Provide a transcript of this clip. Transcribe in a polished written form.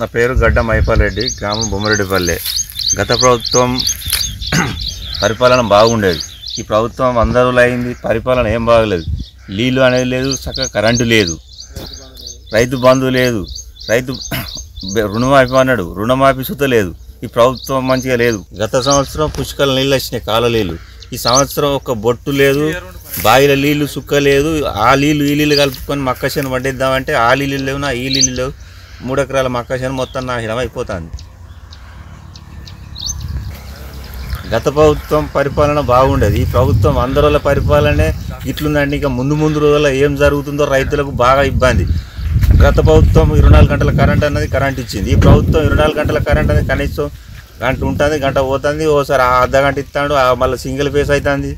నా పేరు గడ్డ మైపాలరెడ్డి, గ్రామం బొమ్మరెడ్డిపల్లె. గత ప్రభుత్వం పరిపాలన బాగుండేది. ఈ ప్రభుత్వం 100 రోజులు అయింది, పరిపాలన ఏం బాగలేదు. నీళ్ళు అనేది లేదు, చక్కగా కరెంటు లేదు, రైతు బంధు లేదు, రైతు రుణమాఫీ అన్నాడు, రుణమాఫీ సుత లేదు. ఈ ప్రభుత్వం మంచిగా లేదు. గత సంవత్సరం పుష్కల నీళ్ళు వచ్చినాయి, కాల నీళ్ళు. ఈ సంవత్సరం ఒక బొట్టు లేదు, బావిల నీళ్ళు సుక్క లేదు. ఆ నీళ్ళు ఈ నీళ్ళు కలుపుకొని మక్కశను పడ్డిద్దామంటే ఆ నీళ్ళు లేవు, నా ఈ నీళ్ళు లేవు. 3 ఎకరాల మక్కశను మొత్తం నాశనం అయిపోతుంది. గత ప్రభుత్వం పరిపాలన బాగుండేది. ఈ ప్రభుత్వం 100 రోజుల పరిపాలనే ఇట్లుందండి. ఇక ముందు రోజుల్లో ఏం జరుగుతుందో రైతులకు బాగా ఇబ్బంది. గత ప్రభుత్వం 24 గంటల కరెంట్ అన్నది కరెంట్ ఇచ్చింది. ఈ ప్రభుత్వం 24 గంటల కరెంట్ అనేది కనీసం గంట ఉంటుంది, గంట పోతుంది, ఓసారి అర్ధ గంట ఇస్తాడు, మళ్ళీ సింగిల్ ఫేస్ అవుతుంది.